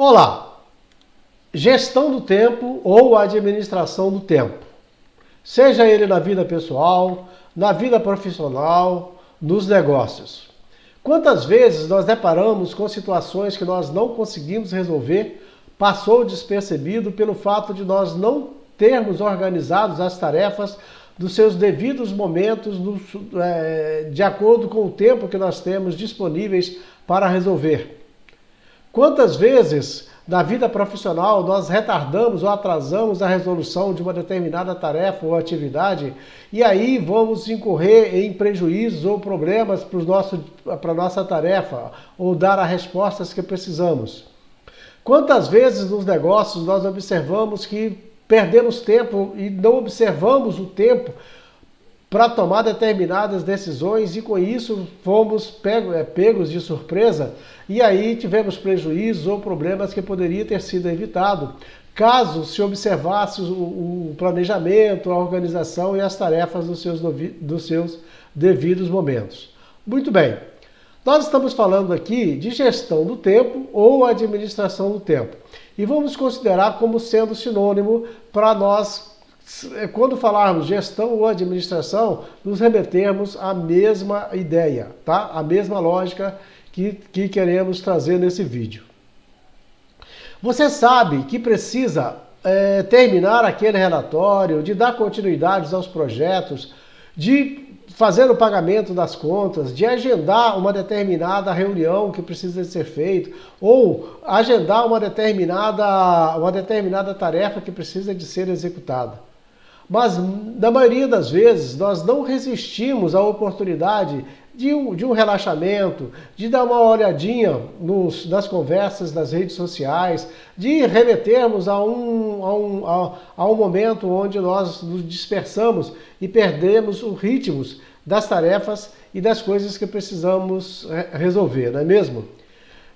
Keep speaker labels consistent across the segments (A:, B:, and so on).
A: Olá! Gestão do tempo ou administração do tempo. Seja ele na vida pessoal, na vida profissional, nos negócios. Quantas vezes nós deparamos com situações que nós não conseguimos resolver, passou despercebido pelo fato de nós não termos organizados as tarefas dos seus devidos momentos, de acordo com o tempo que nós temos disponíveis para resolver. Quantas vezes na vida profissional nós retardamos ou atrasamos a resolução de uma determinada tarefa ou atividade e aí vamos incorrer em prejuízos ou problemas para a nossa tarefa ou dar as respostas que precisamos. Quantas vezes nos negócios nós observamos que perdemos tempo e não observamos o tempo para tomar determinadas decisões e com isso fomos pegos de surpresa e aí tivemos prejuízos ou problemas que poderia ter sido evitado caso se observasse o planejamento, a organização e as tarefas dos seus devidos momentos. Muito bem, nós estamos falando aqui de gestão do tempo ou administração do tempo e vamos considerar como sendo sinônimo para nós. Quando falarmos gestão ou administração, nos remetermos à mesma ideia, tá? A mesma lógica que queremos trazer nesse vídeo. Você sabe que precisa terminar aquele relatório, de dar continuidade aos projetos, de fazer o pagamento das contas, de agendar uma determinada reunião que precisa ser feita, ou agendar uma determinada tarefa que precisa de ser executada. Mas, na maioria das vezes, nós não resistimos à oportunidade de um relaxamento, de dar uma olhadinha nas conversas das redes sociais, de remetermos a um momento onde nós nos dispersamos e perdemos o ritmo das tarefas e das coisas que precisamos resolver, não é mesmo?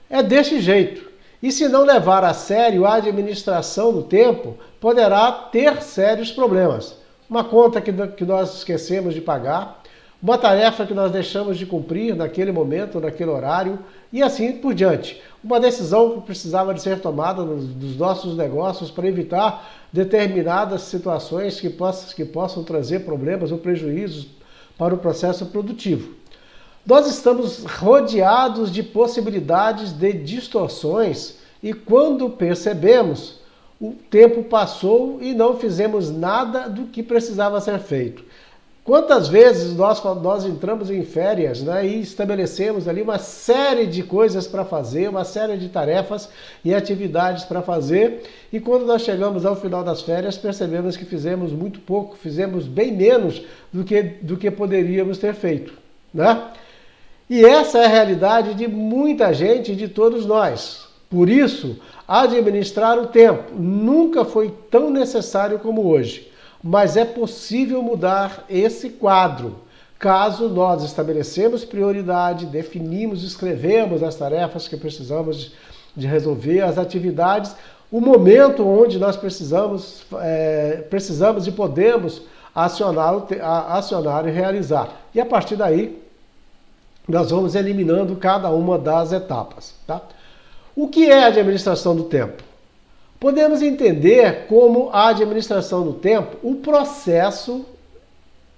A: É deste jeito. E se não levar a sério a administração do tempo, poderá ter sérios problemas. Uma conta que nós esquecemos de pagar, uma tarefa que nós deixamos de cumprir naquele momento, naquele horário, e assim por diante. Uma decisão que precisava de ser tomada nos nossos negócios para evitar determinadas situações que possam trazer problemas ou prejuízos para o processo produtivo. Nós estamos rodeados de possibilidades de distorções e quando percebemos, o tempo passou e não fizemos nada do que precisava ser feito. Quantas vezes nós entramos em férias, né, e estabelecemos ali uma série de coisas para fazer, uma série de tarefas e atividades para fazer, e quando nós chegamos ao final das férias, percebemos que fizemos muito pouco, fizemos bem menos do que poderíamos ter feito, né? E essa é a realidade de muita gente, de todos nós. Por isso, administrar o tempo nunca foi tão necessário como hoje. Mas é possível mudar esse quadro, caso nós estabelecemos prioridade, definimos, escrevemos as tarefas que precisamos de resolver, as atividades, o momento onde nós precisamos e podemos acionar e realizar. E a partir daí, nós vamos eliminando cada uma das etapas, tá? O que é a administração do tempo? Podemos entender como a administração do tempo o processo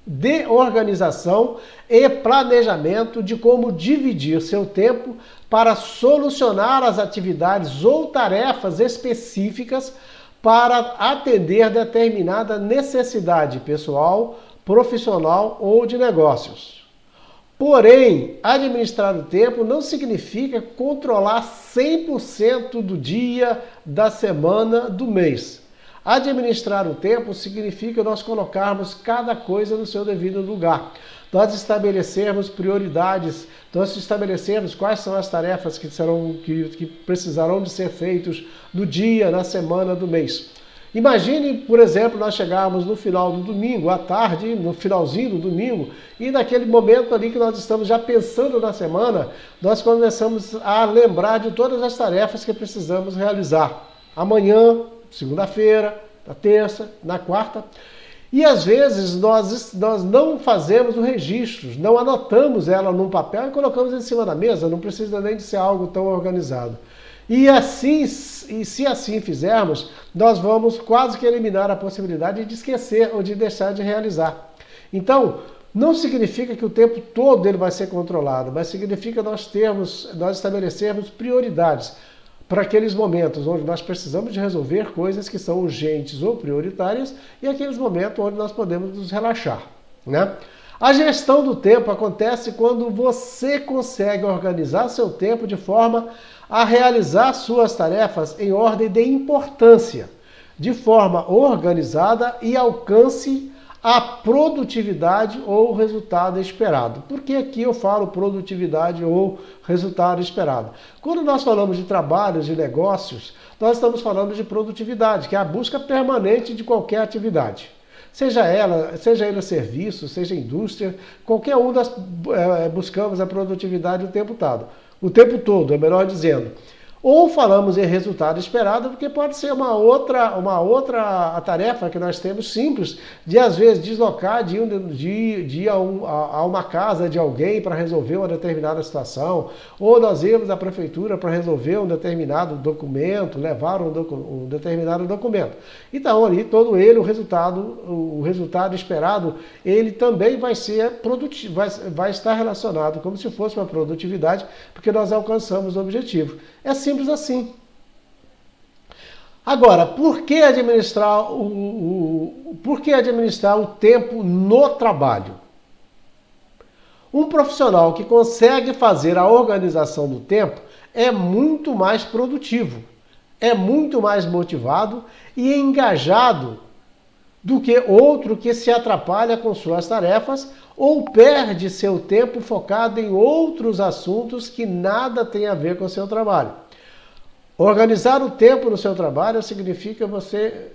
A: de organização e planejamento de como dividir seu tempo para solucionar as atividades ou tarefas específicas para atender determinada necessidade pessoal, profissional ou de negócios. Porém, administrar o tempo não significa controlar 100% do dia, da semana, do mês. Administrar o tempo significa nós colocarmos cada coisa no seu devido lugar. Nós estabelecermos prioridades, nós estabelecermos quais são as tarefas que precisarão de ser feitas no dia, na semana, do mês. Imagine, por exemplo, nós chegarmos no final do domingo, à tarde, no finalzinho do domingo, e naquele momento ali que nós estamos já pensando na semana, nós começamos a lembrar de todas as tarefas que precisamos realizar. Amanhã, segunda-feira, na terça, na quarta. E às vezes nós não fazemos o registro, não anotamos ela num papel e colocamos em cima da mesa, não precisa nem de ser algo tão organizado. E se assim fizermos, nós vamos quase que eliminar a possibilidade de esquecer ou de deixar de realizar. Então, não significa que o tempo todo ele vai ser controlado, mas significa nós estabelecermos prioridades para aqueles momentos onde nós precisamos de resolver coisas que são urgentes ou prioritárias e aqueles momentos onde nós podemos nos relaxar, né? A gestão do tempo acontece quando você consegue organizar seu tempo de forma a realizar suas tarefas em ordem de importância, de forma organizada e alcance a produtividade ou o resultado esperado. Por que aqui eu falo produtividade ou resultado esperado? Quando nós falamos de trabalhos, de negócios, nós estamos falando de produtividade, que é a busca permanente de qualquer atividade. Seja ele serviço, seja indústria, qualquer um nós buscamos a produtividade o tempo todo, é melhor dizendo. Ou falamos em resultado esperado, porque pode ser uma outra tarefa que nós temos simples, de às vezes deslocar de ir a uma casa de alguém para resolver uma determinada situação, ou nós irmos à prefeitura para resolver um determinado documento, levar um determinado documento. Então ali todo ele, o resultado esperado, ele também vai ser produtivo, vai estar relacionado como se fosse uma produtividade, porque nós alcançamos o objetivo. É simples assim. Agora, por que administrar o tempo no trabalho? Um profissional que consegue fazer a organização do tempo é muito mais produtivo, é muito mais motivado e engajado do que outro que se atrapalha com suas tarefas ou perde seu tempo focado em outros assuntos que nada tem a ver com o seu trabalho. Organizar o tempo no seu trabalho significa você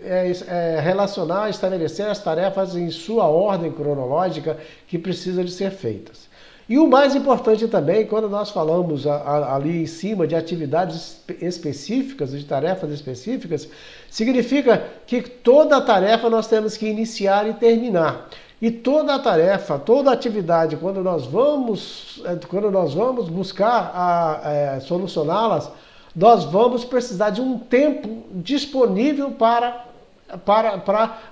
A: relacionar, estabelecer as tarefas em sua ordem cronológica que precisa de ser feitas. E o mais importante também, quando nós falamos ali em cima de atividades específicas, de tarefas específicas, significa que toda tarefa nós temos que iniciar e terminar. E toda tarefa, toda atividade, quando nós vamos buscar solucioná-las, nós vamos precisar de um tempo disponível para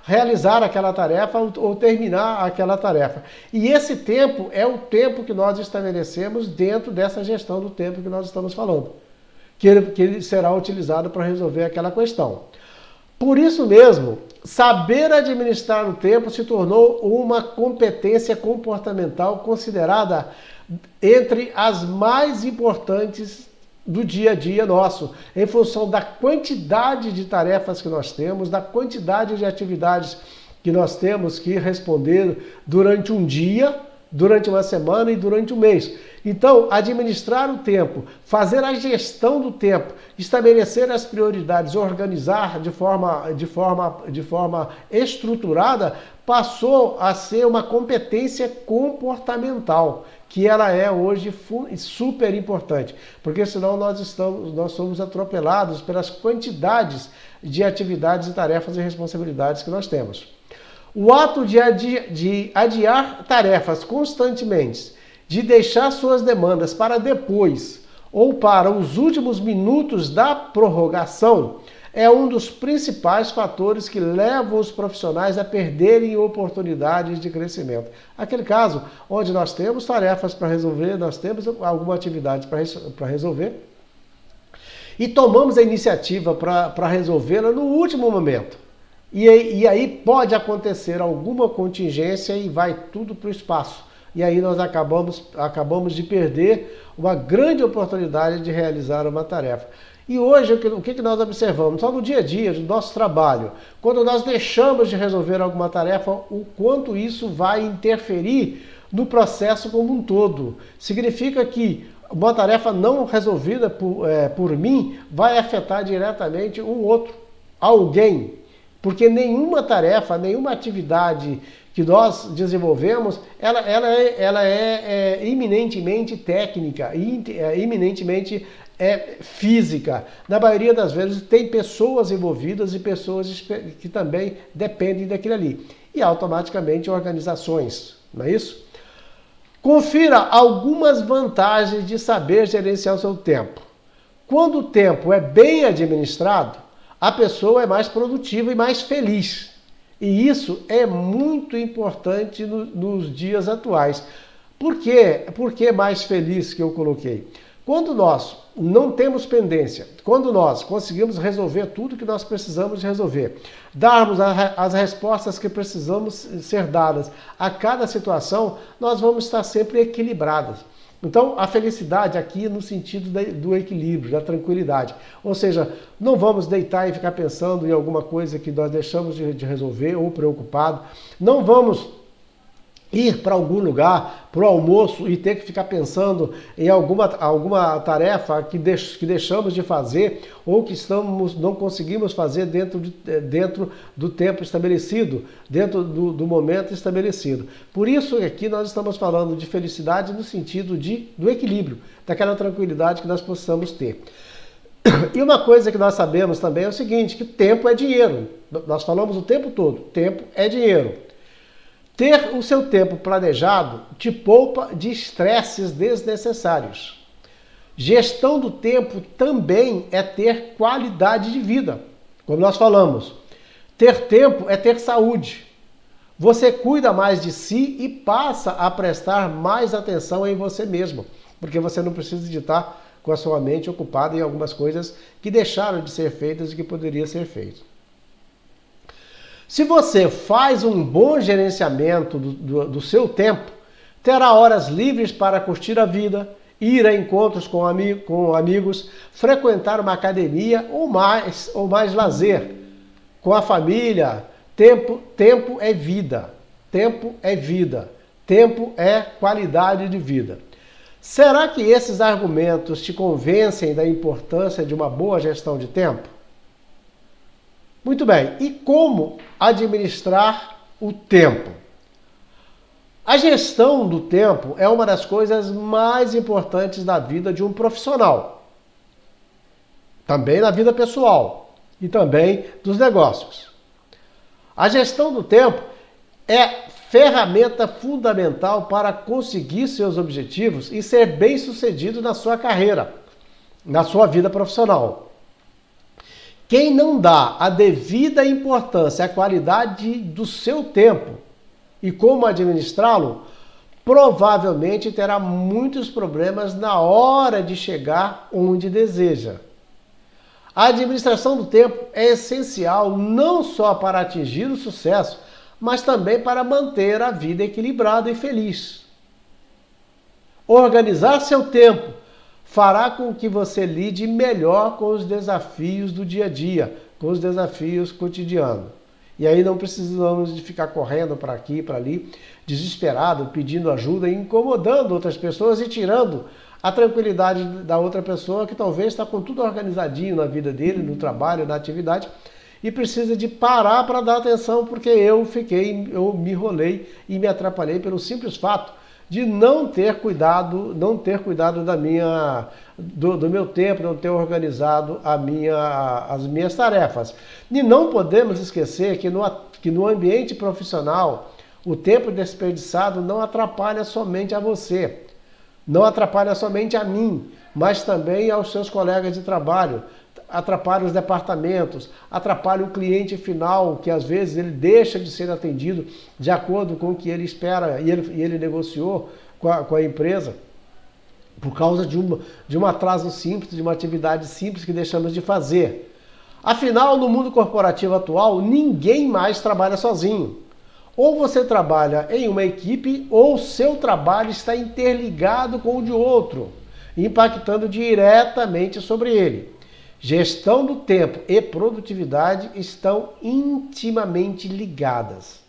A: realizar aquela tarefa ou terminar aquela tarefa. E esse tempo é o tempo que nós estabelecemos dentro dessa gestão do tempo que nós estamos falando, que ele será utilizado para resolver aquela questão. Por isso mesmo, saber administrar o tempo se tornou uma competência comportamental considerada entre as mais importantes do dia a dia nosso, em função da quantidade de tarefas que nós temos, da quantidade de atividades que nós temos que responder durante um dia, durante uma semana e durante um mês. Então, administrar o tempo, fazer a gestão do tempo, estabelecer as prioridades, organizar de forma estruturada, passou a ser uma competência comportamental, que ela é hoje super importante, porque senão nós somos atropelados pelas quantidades de atividades e tarefas e responsabilidades que nós temos. O ato de adiar tarefas constantemente, de deixar suas demandas para depois ou para os últimos minutos da prorrogação, é um dos principais fatores que levam os profissionais a perderem oportunidades de crescimento. Aquele caso onde nós temos tarefas para resolver, nós temos alguma atividade para resolver e tomamos a iniciativa para resolvê-la no último momento. E aí pode acontecer alguma contingência e vai tudo para o espaço. E aí nós acabamos de perder uma grande oportunidade de realizar uma tarefa. E hoje, o que nós observamos? Só no dia a dia do nosso trabalho, quando nós deixamos de resolver alguma tarefa, o quanto isso vai interferir no processo como um todo. Significa que uma tarefa não resolvida por mim vai afetar diretamente um outro, alguém. Porque nenhuma tarefa, nenhuma atividade que nós desenvolvemos, ela é eminentemente técnica, eminentemente física. Na maioria das vezes tem pessoas envolvidas e pessoas que também dependem daquilo ali. E automaticamente organizações, não é isso? Confira algumas vantagens de saber gerenciar o seu tempo. Quando o tempo é bem administrado, a pessoa é mais produtiva e mais feliz. E isso é muito importante nos dias atuais. Por quê? Por que mais feliz que eu coloquei? Quando nós não temos pendência, quando nós conseguimos resolver tudo que nós precisamos resolver, darmos as respostas que precisamos ser dadas a cada situação, nós vamos estar sempre equilibrados. Então, a felicidade aqui no sentido do equilíbrio, da tranquilidade. Ou seja, não vamos deitar e ficar pensando em alguma coisa que nós deixamos de resolver ou preocupado. Não vamos ir para algum lugar, para o almoço, e ter que ficar pensando em alguma tarefa que deixamos de fazer ou que não conseguimos fazer dentro do tempo estabelecido, dentro do momento estabelecido. Por isso aqui nós estamos falando de felicidade no sentido do equilíbrio, daquela tranquilidade que nós possamos ter. E uma coisa que nós sabemos também é o seguinte, que tempo é dinheiro. Nós falamos o tempo todo, tempo é dinheiro. Ter o seu tempo planejado te poupa de estresses desnecessários. Gestão do tempo também é ter qualidade de vida. Como nós falamos, ter tempo é ter saúde. Você cuida mais de si e passa a prestar mais atenção em você mesmo, porque você não precisa de estar com a sua mente ocupada em algumas coisas que deixaram de ser feitas e que poderiam ser feitas. Se você faz um bom gerenciamento do seu tempo, terá horas livres para curtir a vida, ir a encontros com amigos, frequentar uma academia ou mais lazer. Com a família, tempo é vida. Tempo é vida. Tempo é qualidade de vida. Será que esses argumentos te convencem da importância de uma boa gestão de tempo? Muito bem, e como administrar o tempo? A gestão do tempo é uma das coisas mais importantes da vida de um profissional. Também na vida pessoal e também dos negócios. A gestão do tempo é ferramenta fundamental para conseguir seus objetivos e ser bem-sucedido na sua carreira, na sua vida profissional. Quem não dá a devida importância à qualidade do seu tempo e como administrá-lo, provavelmente terá muitos problemas na hora de chegar onde deseja. A administração do tempo é essencial não só para atingir o sucesso, mas também para manter a vida equilibrada e feliz. Organizar seu tempo fará com que você lide melhor com os desafios do dia a dia, com os desafios cotidianos. E aí não precisamos de ficar correndo para aqui e para ali, desesperado, pedindo ajuda, incomodando outras pessoas e tirando a tranquilidade da outra pessoa que talvez está com tudo organizadinho na vida dele, no trabalho, na atividade, e precisa de parar para dar atenção porque eu me enrolei e me atrapalhei pelo simples fato de não ter cuidado do meu tempo, não ter organizado as minhas tarefas. E não podemos esquecer que no ambiente profissional, o tempo desperdiçado não atrapalha somente a você, não atrapalha somente a mim, mas também aos seus colegas de trabalho, atrapalha os departamentos, atrapalha o cliente final, que às vezes ele deixa de ser atendido de acordo com o que ele espera e ele negociou com a empresa, por causa de um atraso simples, de uma atividade simples que deixamos de fazer. Afinal, no mundo corporativo atual, ninguém mais trabalha sozinho. Ou você trabalha em uma equipe, ou seu trabalho está interligado com o de outro, impactando diretamente sobre ele. Gestão do tempo e produtividade estão intimamente ligadas.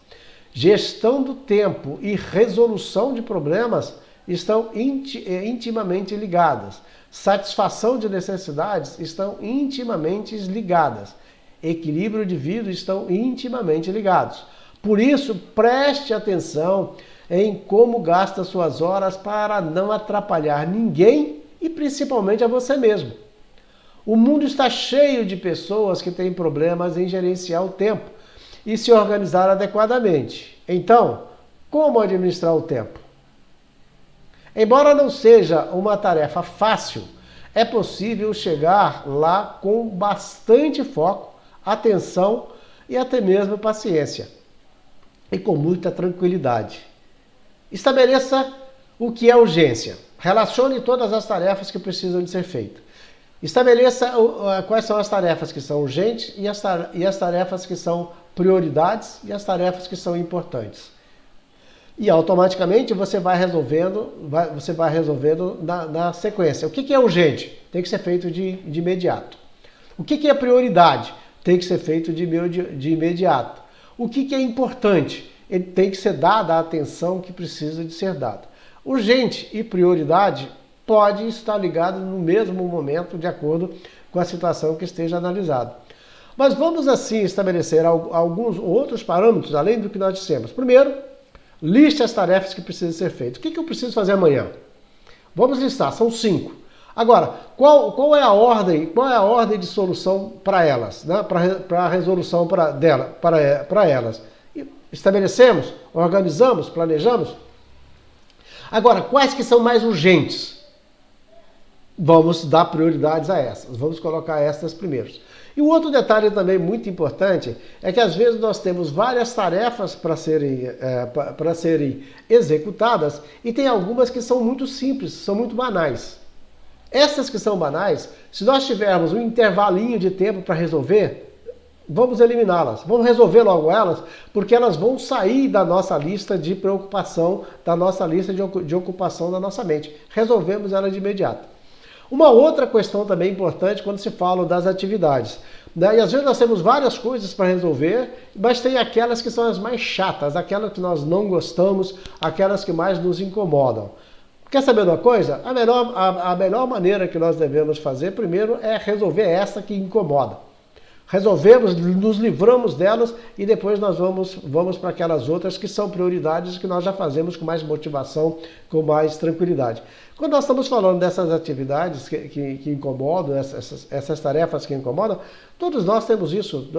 A: Gestão do tempo e resolução de problemas estão intimamente ligadas. Satisfação de necessidades estão intimamente ligadas. Equilíbrio de vida estão intimamente ligados. Por isso, preste atenção em como gasta suas horas para não atrapalhar ninguém e principalmente a você mesmo. O mundo está cheio de pessoas que têm problemas em gerenciar o tempo e se organizar adequadamente. Então, como administrar o tempo? Embora não seja uma tarefa fácil, é possível chegar lá com bastante foco, atenção e até mesmo paciência. E com muita tranquilidade. Estabeleça o que é urgência. Relacione todas as tarefas que precisam de ser feitas. Estabeleça quais são as tarefas que são urgentes e as tarefas que são prioridades e as tarefas que são importantes. E automaticamente você vai resolvendo na sequência. O que é urgente? Tem que ser feito de imediato. O que é prioridade? Tem que ser feito de imediato. O que é importante? Ele tem que ser dada a atenção que precisa de ser dada. Urgente e prioridade pode estar ligado no mesmo momento, de acordo com a situação que esteja analisada. Mas vamos assim estabelecer alguns outros parâmetros, além do que nós dissemos. Primeiro, liste as tarefas que precisam ser feitas. O que eu preciso fazer amanhã? Vamos listar, são 5. Agora, qual é a ordem? Qual é a ordem de solução para elas, né? Para a resolução para elas? Estabelecemos, organizamos, planejamos? Agora, quais que são mais urgentes? Vamos dar prioridades a essas, vamos colocar essas primeiros. E um outro detalhe também muito importante é que às vezes nós temos várias tarefas para serem executadas e tem algumas que são muito simples, são muito banais. Essas que são banais, se nós tivermos um intervalinho de tempo para resolver, vamos eliminá-las, vamos resolver logo elas, porque elas vão sair da nossa lista de preocupação, da nossa lista de ocupação da nossa mente. Resolvemos elas de imediato. Uma outra questão também importante quando se fala das atividades. Né? E às vezes nós temos várias coisas para resolver, mas tem aquelas que são as mais chatas, aquelas que nós não gostamos, aquelas que mais nos incomodam. Quer saber uma coisa? A melhor maneira que nós devemos fazer primeiro é resolver essa que incomoda. Resolvemos, nos livramos delas e depois nós vamos para aquelas outras que são prioridades que nós já fazemos com mais motivação, com mais tranquilidade. Quando nós estamos falando dessas atividades que incomodam, essas tarefas que incomodam, todos nós temos isso,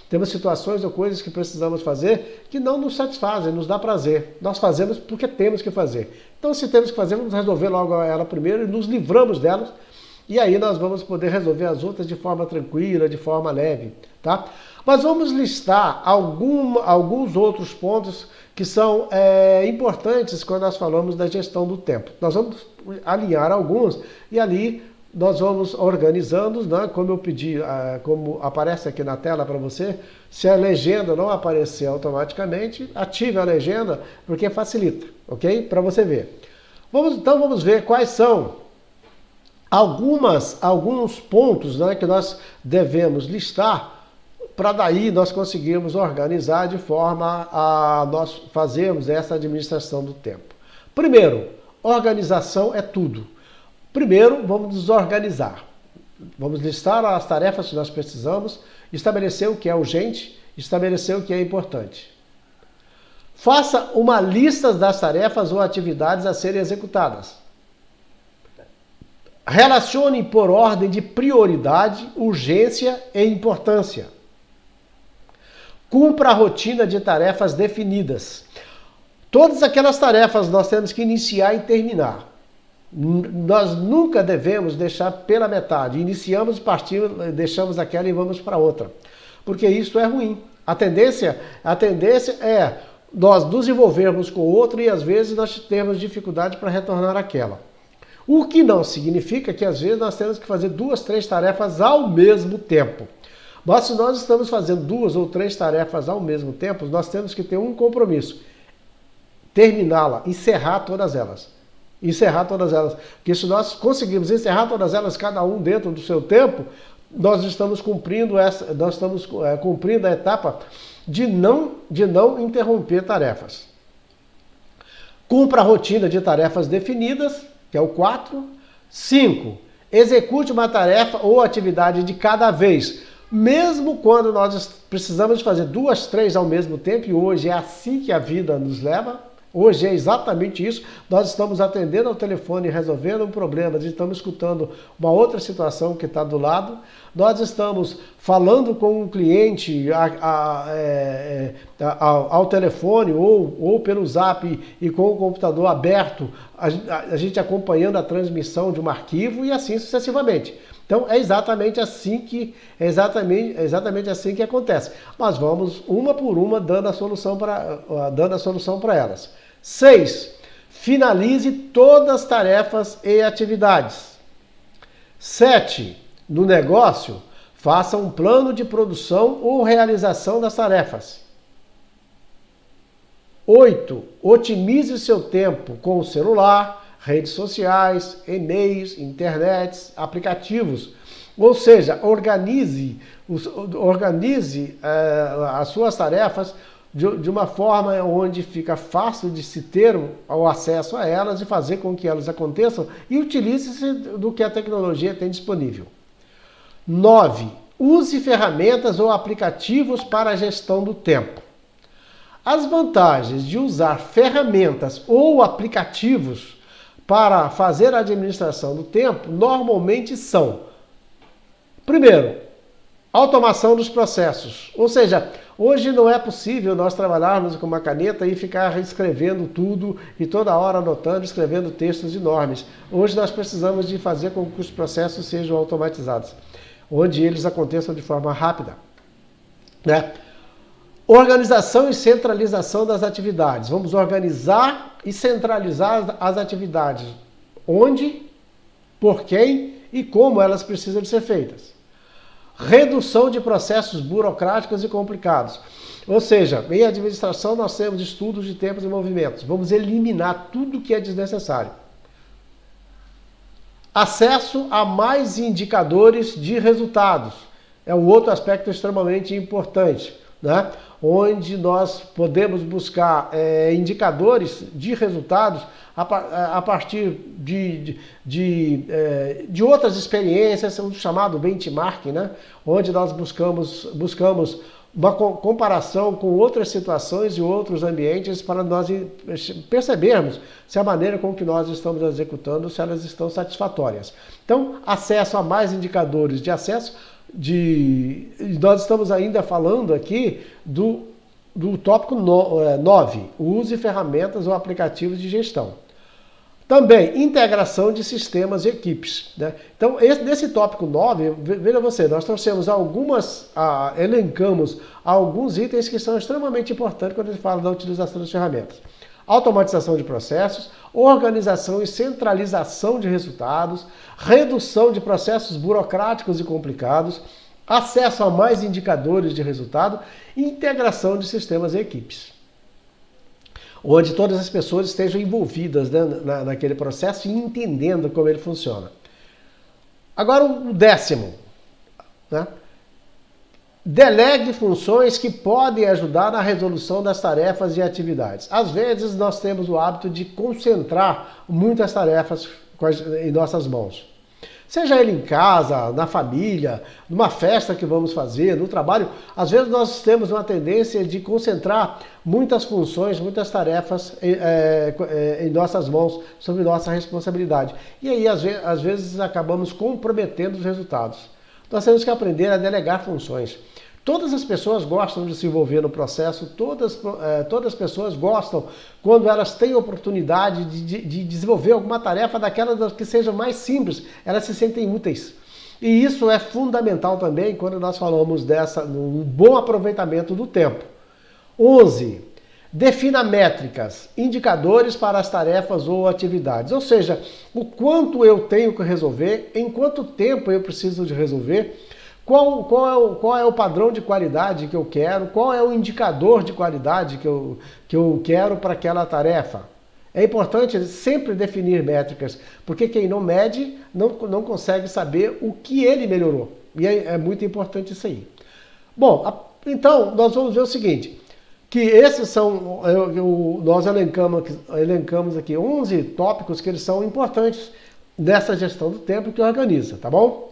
A: temos situações ou coisas que precisamos fazer que não nos satisfazem, nos dá prazer. Nós fazemos porque temos que fazer. Então, se temos que fazer, vamos resolver logo ela primeiro e nos livramos delas. E aí nós vamos poder resolver as outras de forma tranquila, de forma leve, tá? Mas vamos listar alguns outros pontos que são importantes quando nós falamos da gestão do tempo. Nós vamos alinhar alguns e ali nós vamos organizando, né? Como eu pedi, como aparece aqui na tela para você, se a legenda não aparecer automaticamente, ative a legenda, porque facilita, ok? Para você ver. Então vamos ver quais são alguns pontos, né, que nós devemos listar para daí nós conseguirmos organizar de forma a nós fazermos essa administração do tempo. Primeiro, organização é tudo. Primeiro, vamos nos organizar. Vamos listar as tarefas que nós precisamos, estabelecer o que é urgente, estabelecer o que é importante. Faça uma lista das tarefas ou atividades a serem executadas. Relacione por ordem de prioridade, urgência e importância. Cumpra a rotina de tarefas definidas. Todas aquelas tarefas nós temos que iniciar e terminar. Nós nunca devemos deixar pela metade. Iniciamos, partimos, deixamos aquela e vamos para outra. Porque isso é ruim. A tendência é nós nos envolvermos com outra e às vezes nós temos dificuldade para retornar àquela. O que não significa que às vezes nós temos que fazer 2, 3 tarefas ao mesmo tempo. Mas se nós estamos fazendo 2 ou 3 tarefas ao mesmo tempo, nós temos que ter um compromisso. Terminá-la, encerrar todas elas. Encerrar todas elas. Porque se nós conseguirmos encerrar todas elas, cada um dentro do seu tempo, nós estamos cumprindo a etapa de não interromper tarefas. Cumpra a rotina de tarefas definidas, que é o 4. 5. Execute uma tarefa ou atividade de cada vez. Mesmo quando nós precisamos fazer 2, 3 ao mesmo tempo, e hoje é assim que a vida nos leva, Hoje é exatamente isso. Nós estamos atendendo ao telefone, resolvendo um problema, estamos escutando uma outra situação que está do lado. Nós estamos falando com um cliente ao telefone ou pelo zap e com o computador aberto, a gente acompanhando a transmissão de um arquivo e assim sucessivamente. Então é exatamente assim que acontece. Mas vamos uma por uma dando a solução para elas. 6. Finalize todas as tarefas e atividades. 7. No negócio, faça um plano de produção ou realização das tarefas. 8. Otimize seu tempo com o celular, redes sociais, e-mails, internet, aplicativos. Ou seja, organize as suas tarefas de uma forma onde fica fácil de se ter o acesso a elas e fazer com que elas aconteçam e utilize-se do que a tecnologia tem disponível. 9. Use ferramentas ou aplicativos para a gestão do tempo. As vantagens de usar ferramentas ou aplicativos para fazer a administração do tempo normalmente são: primeiro, automação dos processos. Ou seja, hoje não é possível nós trabalharmos com uma caneta e ficar escrevendo tudo e toda hora anotando, escrevendo textos enormes. Hoje nós precisamos de fazer com que os processos sejam automatizados, onde eles aconteçam de forma rápida, né? Organização e centralização das atividades. Vamos organizar e centralizar as atividades. Onde, por quem e como elas precisam de ser feitas. Redução de processos burocráticos e complicados. Ou seja, em administração nós temos estudos de tempos e movimentos. Vamos eliminar tudo que é desnecessário. Acesso a mais indicadores de resultados. É um outro aspecto extremamente importante, né? Onde nós podemos buscar indicadores de resultados a partir de outras experiências, o chamado benchmarking, né? Onde nós buscamos uma comparação com outras situações e outros ambientes para nós percebermos se a maneira com que nós estamos executando, se elas estão satisfatórias. Então, acesso a mais indicadores de acesso. Nós estamos ainda falando aqui do tópico 9, use ferramentas ou aplicativos de gestão. Também, integração de sistemas e equipes, né? Então, nesse tópico 9, veja você, nós trouxemos elencamos alguns itens que são extremamente importantes quando a gente fala da utilização das ferramentas. Automatização de processos, organização e centralização de resultados, redução de processos burocráticos e complicados, acesso a mais indicadores de resultado e integração de sistemas e equipes, onde todas as pessoas estejam envolvidas, né, naquele processo e entendendo como ele funciona. Agora o 10º, né? Delegue funções que podem ajudar na resolução das tarefas e atividades. Às vezes nós temos o hábito de concentrar muitas tarefas em nossas mãos. Seja ele em casa, na família, numa festa que vamos fazer, no trabalho, às vezes nós temos uma tendência de concentrar muitas funções, muitas tarefas em nossas mãos, sob nossa responsabilidade. E aí, às vezes, acabamos comprometendo os resultados. Nós temos que aprender a delegar funções. Todas as pessoas gostam de se envolver no processo, todas as pessoas gostam quando elas têm oportunidade de desenvolver alguma tarefa daquelas que sejam mais simples, elas se sentem úteis. E isso é fundamental também quando nós falamos no bom aproveitamento do tempo. 11. Defina métricas, indicadores para as tarefas ou atividades. Ou seja, o quanto eu tenho que resolver, em quanto tempo eu preciso de resolver, qual é o padrão de qualidade que eu quero, qual é o indicador de qualidade que eu quero para aquela tarefa. É importante sempre definir métricas, porque quem não mede não consegue saber o que ele melhorou. E é muito importante isso aí. Bom, então nós vamos ver o seguinte, que esses são, nós elencamos aqui 11 tópicos que eles são importantes nessa gestão do tempo que organiza, tá bom?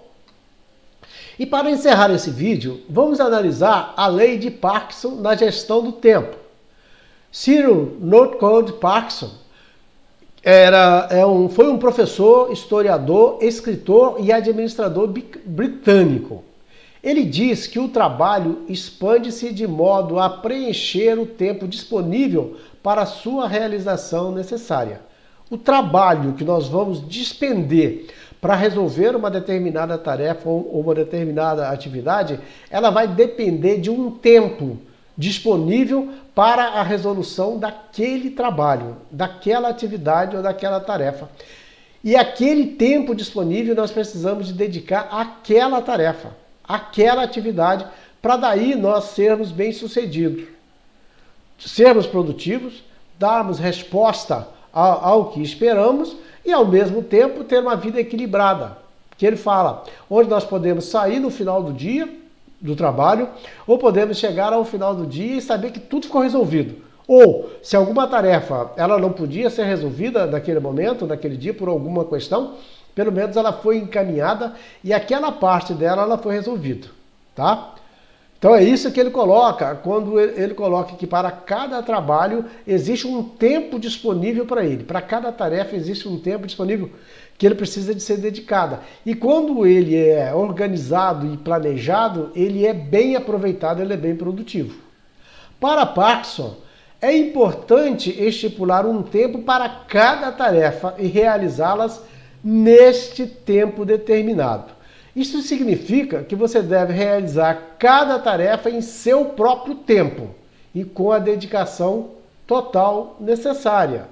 A: E para encerrar esse vídeo, vamos analisar a lei de Parkinson na gestão do tempo. Cyril Northcote Parkinson foi um professor, historiador, escritor e administrador britânico. Ele diz que o trabalho expande-se de modo a preencher o tempo disponível para a sua realização necessária. O trabalho que nós vamos despender para resolver uma determinada tarefa ou uma determinada atividade, ela vai depender de um tempo disponível para a resolução daquele trabalho, daquela atividade ou daquela tarefa. E aquele tempo disponível nós precisamos de dedicar àquela tarefa, àquela atividade, para daí nós sermos bem-sucedidos, sermos produtivos, darmos resposta ao que esperamos e, ao mesmo tempo, ter uma vida equilibrada. Que ele fala, onde nós podemos sair no final do dia, do trabalho, ou podemos chegar ao final do dia e saber que tudo ficou resolvido. Ou, se alguma tarefa ela não podia ser resolvida naquele momento, naquele dia, por alguma questão, pelo menos ela foi encaminhada e aquela parte dela ela foi resolvida, tá? Então é isso que ele coloca, quando ele coloca que para cada trabalho existe um tempo disponível para ele. Para cada tarefa existe um tempo disponível que ele precisa de ser dedicada. E quando ele é organizado e planejado, ele é bem aproveitado, ele é bem produtivo. Para Parkinson, é importante estipular um tempo para cada tarefa e realizá-las neste tempo determinado. Isso significa que você deve realizar cada tarefa em seu próprio tempo e com a dedicação total necessária.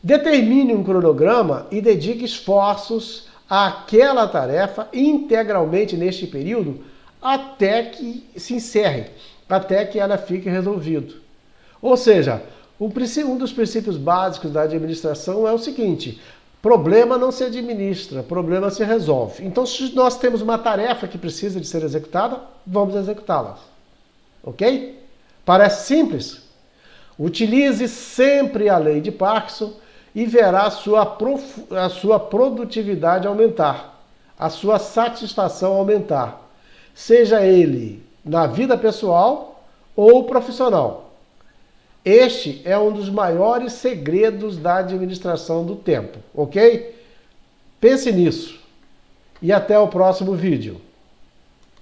A: Determine um cronograma e dedique esforços àquela tarefa integralmente neste período até que se encerre, até que ela fique resolvida. Ou seja, um dos princípios básicos da administração é o seguinte: problema não se administra, problema se resolve. Então, se nós temos uma tarefa que precisa de ser executada, vamos executá-la. Ok? Parece simples? Utilize sempre a lei de Parkinson e verá a sua produtividade aumentar, a sua satisfação aumentar, seja ele na vida pessoal ou profissional. Este é um dos maiores segredos da administração do tempo, ok? Pense nisso e até o próximo vídeo.